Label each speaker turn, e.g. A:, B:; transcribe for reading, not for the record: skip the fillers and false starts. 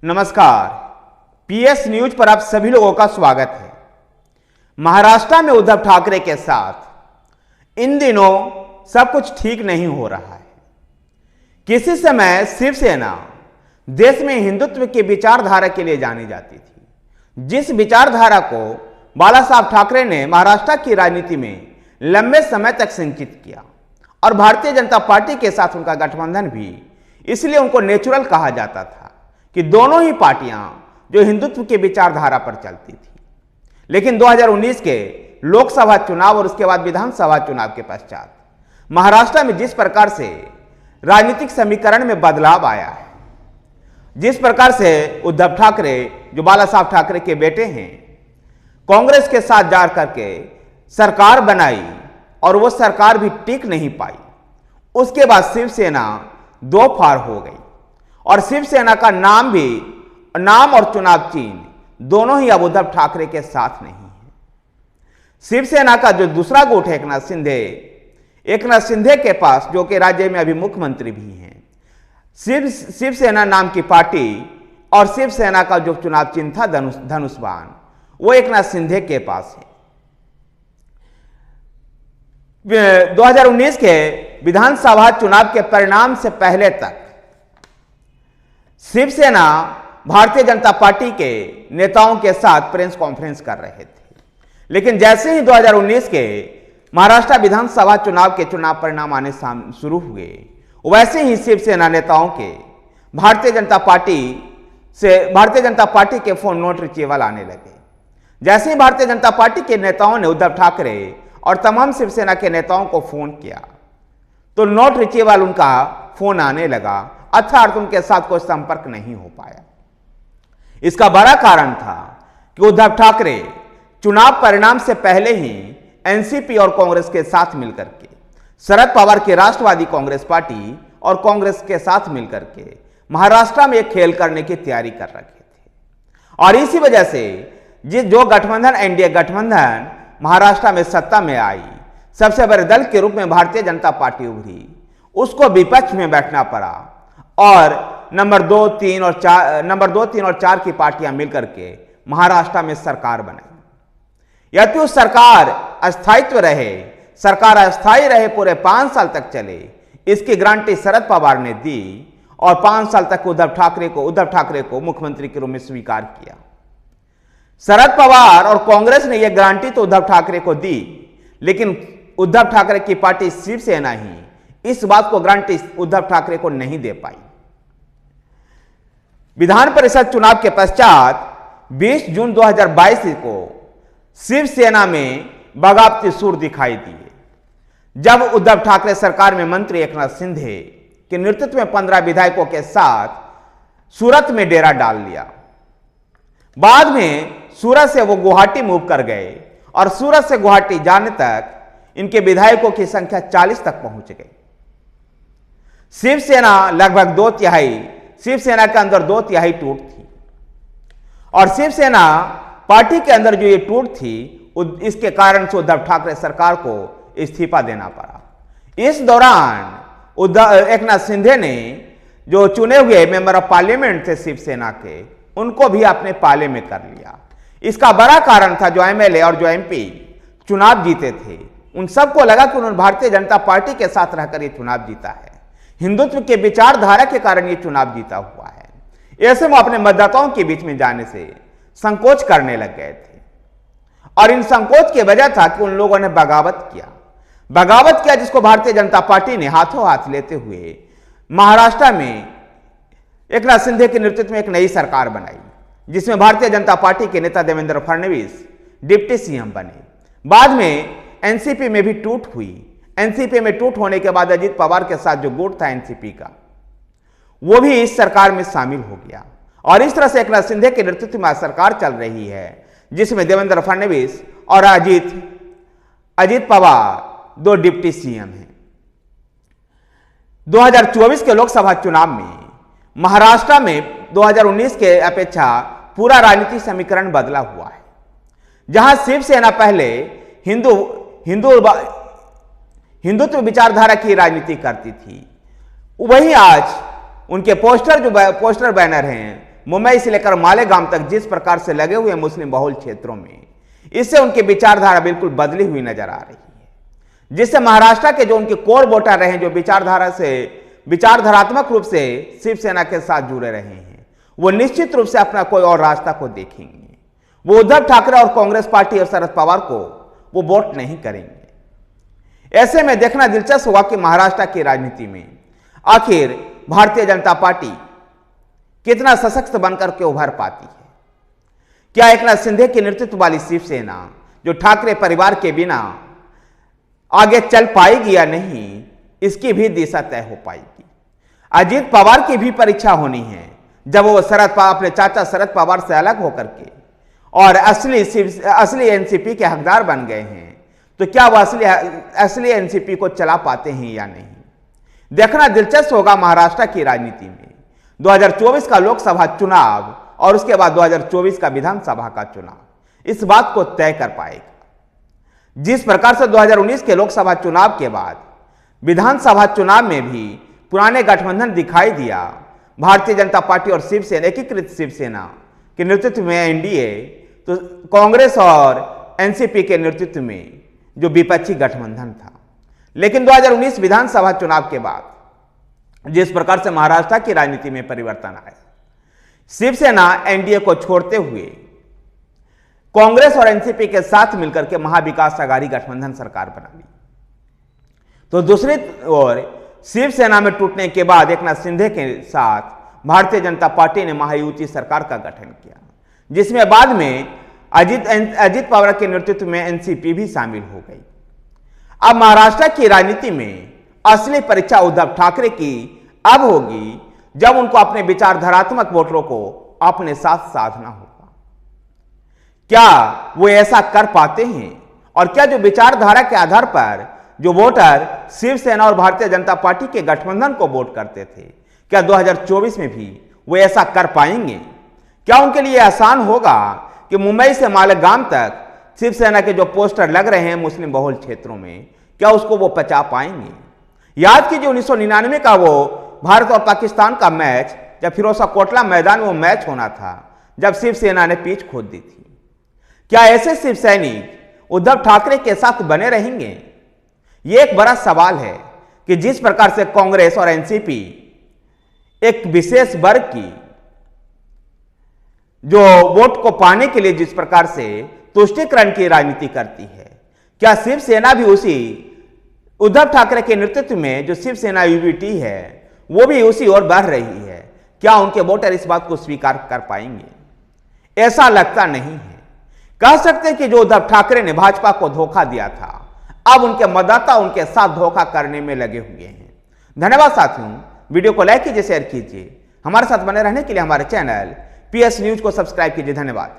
A: नमस्कार, PS news पर आप सभी लोगों का स्वागत है। महाराष्ट्र में उद्धव ठाकरे के साथ इन दिनों सब कुछ ठीक नहीं हो रहा है। किसी समय शिवसेना देश में हिंदुत्व की विचारधारा के लिए जानी जाती थी, जिस विचारधारा को बाला साहब ठाकरे ने महाराष्ट्र की राजनीति में लंबे समय तक संचित किया और भारतीय जनता पार्टी के साथ उनका गठबंधन भी इसलिए उनको नेचुरल कहा जाता था कि दोनों ही पार्टियां जो हिंदुत्व की विचारधारा पर चलती थी। लेकिन 2019 के लोकसभा चुनाव और उसके बाद विधानसभा चुनाव के पश्चात महाराष्ट्र में जिस प्रकार से राजनीतिक समीकरण में बदलाव आया है, जिस प्रकार से उद्धव ठाकरे जो बाला साहब ठाकरे के बेटे हैं, कांग्रेस के साथ जा करके सरकार बनाई और वो सरकार भी टिक नहीं पाई। उसके बाद शिवसेना दो फाड़ हो गई और शिवसेना का नाम और चुनाव चिन्ह दोनों ही अब उद्धव ठाकरे के साथ नहीं है। शिवसेना का जो दूसरा गुट है एकनाथ शिंदे के पास, जो कि राज्य में अभी मुख्यमंत्री भी हैं, शिवसेना नाम की पार्टी और शिवसेना का जो चुनाव चिन्ह था धनुष्बाण, वो एकनाथ शिंदे के पास है। 2019 के विधानसभा चुनाव के परिणाम से पहले तक शिवसेना भारतीय जनता पार्टी के नेताओं के साथ प्रेस कॉन्फ्रेंस कर रहे थे, लेकिन जैसे ही 2019 के महाराष्ट्र विधानसभा चुनाव के चुनाव परिणाम आने शुरू हुए, वैसे ही शिवसेना नेताओं के भारतीय जनता पार्टी के फोन नोट रिचीवल आने लगे। जैसे ही भारतीय जनता पार्टी के नेताओं ने उद्धव ठाकरे और तमाम शिवसेना के नेताओं को फोन किया तो नोट रिचीवल उनका फोन आने लगा, अर्थात उनके साथ कोई संपर्क नहीं हो पाया। इसका बड़ा कारण था कि उद्धव ठाकरे चुनाव परिणाम से पहले ही एनसीपी और कांग्रेस के साथ मिलकर के, शरद पवार की राष्ट्रवादी कांग्रेस पार्टी और कांग्रेस के साथ मिलकर के महाराष्ट्र में एक खेल करने की तैयारी कर रखे थे। और इसी वजह से जो गठबंधन एनडीए गठबंधन महाराष्ट्र में सत्ता में आई, सबसे बड़े दल के रूप में भारतीय जनता पार्टी उभरी, उसको विपक्ष में बैठना पड़ा और नंबर 2, 3 और 4 की पार्टियां मिलकर के महाराष्ट्र में सरकार बनाई। यदि उस सरकार अस्थायी रहे पूरे 5 साल तक चले, इसकी गारंटी शरद पवार ने दी और 5 साल तक उद्धव ठाकरे को मुख्यमंत्री के रूप में स्वीकार किया। शरद पवार और कांग्रेस ने यह गारंटी तो उद्धव ठाकरे को दी, लेकिन उद्धव ठाकरे की पार्टी शिवसेना ही इस बात को गारंटी उद्धव ठाकरे को नहीं दे पाई। विधान परिषद चुनाव के पश्चात 20 जून 2022 को शिवसेना में बगावती सुर दिखाई दिए, जब उद्धव ठाकरे सरकार में मंत्री एकनाथ शिंदे के नेतृत्व में 15 विधायकों के साथ सूरत में डेरा डाल लिया। बाद में सूरत से वो गुवाहाटी मूव कर गए और सूरत से गुवाहाटी जाने तक इनके विधायकों की संख्या 40 तक पहुंच गई। शिवसेना लगभग शिवसेना के अंदर 2/3 टूट थी और शिवसेना पार्टी के अंदर जो ये टूट थी, इसके कारण से उद्धव ठाकरे सरकार को इस्तीफा देना पड़ा। इस दौरान एकनाथ शिंदे ने जो चुने हुए मेंबर ऑफ पार्लियामेंट थे शिवसेना के, उनको भी अपने पाले में कर लिया। इसका बड़ा कारण था जो एमएलए और जो एमपी चुनाव जीते थे, उन सबको लगा कि उन्होंने भारतीय जनता पार्टी के साथ रहकर ये चुनाव जीता है, हिंदुत्व के विचारधारा के कारण ये चुनाव जीता हुआ है। ऐसे में अपने मतदाताओं के बीच में जाने से संकोच करने लग गए थे और इन संकोच की वजह था कि उन लोगों ने बगावत किया, जिसको भारतीय जनता पार्टी ने हाथों हाथ लेते हुए महाराष्ट्र में एकनाथ शिंदे के नेतृत्व में एक नई सरकार बनाई, जिसमें भारतीय जनता पार्टी के नेता देवेंद्र फडणवीस डिप्टी सीएम बने। बाद में एनसीपी में भी टूट हुई। एनसीपी में टूट होने के बाद अजीत पवार के साथ जो गुट था एनसीपी का, वो भी इस सरकार में शामिल हो गया और इस तरह से एकनाथ शिंदे के नेतृत्व में सरकार चल रही है, जिसमें देवेंद्र फडणवीस और अजीत पवार 2 डिप्टी सीएम हैं। 2024 के लोकसभा चुनाव में महाराष्ट्र में 2019 के अपेक्षा पूरा राजनीतिक समीकरण बदला हुआ है। जहां शिवसेना पहले हिंदुत्व विचारधारा की राजनीति करती थी, वहीं आज उनके पोस्टर बैनर हैं मुंबई से लेकर मालेगांव तक जिस प्रकार से लगे हुए मुस्लिम बहुल क्षेत्रों में, इससे उनकी विचारधारा बिल्कुल बदली हुई नजर आ रही है, जिससे महाराष्ट्र के जो उनके कोर वोटर रहे, जो विचारधारात्मक रूप से शिवसेना के साथ जुड़े रहे हैं, वो निश्चित रूप से अपना कोई और रास्ता को देखेंगे। वो उद्धव ठाकरे और कांग्रेस पार्टी और शरद पवार को वो वोट नहीं करेंगे। ऐसे में देखना दिलचस्प होगा कि महाराष्ट्र की राजनीति में आखिर भारतीय जनता पार्टी कितना सशक्त बनकर के उभर पाती है। क्या एकनाथ शिंदे के नेतृत्व वाली शिवसेना, जो ठाकरे परिवार के बिना आगे चल पाएगी या नहीं, इसकी भी दिशा तय हो पाएगी। अजीत पवार की भी परीक्षा होनी है, जब वो अपने चाचा शरद पवार से अलग होकर के और असली एनसीपी के हकदार बन गए हैं, तो क्या वो असली एनसीपी को चला पाते हैं या नहीं। देखना दिलचस्प होगा महाराष्ट्र की राजनीति में 2024 का लोकसभा चुनाव और उसके बाद 2024 का विधानसभा का चुनाव इस बात को तय कर पाएगा। जिस प्रकार से 2019 के लोकसभा चुनाव के बाद विधानसभा चुनाव में भी पुराने गठबंधन दिखाई दिया, भारतीय जनता पार्टी और शिवसेना, एकीकृत शिवसेना के नेतृत्व में एनडीए, तो कांग्रेस और एनसीपी के नेतृत्व में जो विपक्षी गठबंधन था। लेकिन 2019 विधानसभा चुनाव के बाद जिस प्रकार से महाराष्ट्र की राजनीति में परिवर्तन आया, शिवसेना एनडीए को छोड़ते हुए कांग्रेस और एनसीपी के साथ मिलकर के महाविकास आघाड़ी गठबंधन सरकार बना ली। तो दूसरी ओर शिवसेना में टूटने के बाद एकनाथ शिंदे के साथ भारतीय जनता पार्टी ने महायुति सरकार का गठन किया, जिसमें बाद में अजीत पवार के नेतृत्व में एनसीपी भी शामिल हो गई। अब महाराष्ट्र की राजनीति में असली परीक्षा उद्धव ठाकरे की अब होगी, जब उनको अपने विचारधारात्मक वोटरों को अपने साथ साधना होगा। क्या वो ऐसा कर पाते हैं, और क्या जो विचारधारा के आधार पर जो वोटर शिवसेना और भारतीय जनता पार्टी के गठबंधन को वोट करते थे, क्या 2024 में भी वो ऐसा कर पाएंगे? क्या उनके लिए आसान होगा कि मुंबई से मालेगांव तक शिवसेना के जो पोस्टर लग रहे हैं मुस्लिम बहुल क्षेत्रों में, क्या उसको वो पचा पाएंगे? याद कीजिए 1999 का वो भारत और पाकिस्तान का मैच, जब फिरोजा कोटला मैदान में वो मैच होना था, जब शिवसेना ने पिच खोद दी थी। क्या ऐसे शिव सैनिक उद्धव ठाकरे के साथ बने रहेंगे? ये एक बड़ा सवाल है कि जिस प्रकार से कांग्रेस और एनसीपी एक विशेष वर्ग की जो वोट को पाने के लिए जिस प्रकार से तुष्टीकरण की राजनीति करती है, क्या शिवसेना भी उसी उद्धव ठाकरे के नेतृत्व में जो शिवसेना यूबीटी है वो भी उसी ओर बढ़ रही है? क्या उनके वोटर इस बात को स्वीकार कर पाएंगे? ऐसा लगता नहीं है। कह सकते हैं कि जो उद्धव ठाकरे ने भाजपा को धोखा दिया था, अब उनके मतदाता उनके साथ धोखा करने में लगे हुए हैं। धन्यवाद साथियों, वीडियो को लाइक कीजिए, शेयर कीजिए। हमारे साथ बने रहने के लिए हमारे चैनल पीएस न्यूज को सब्सक्राइब कीजिए। धन्यवाद।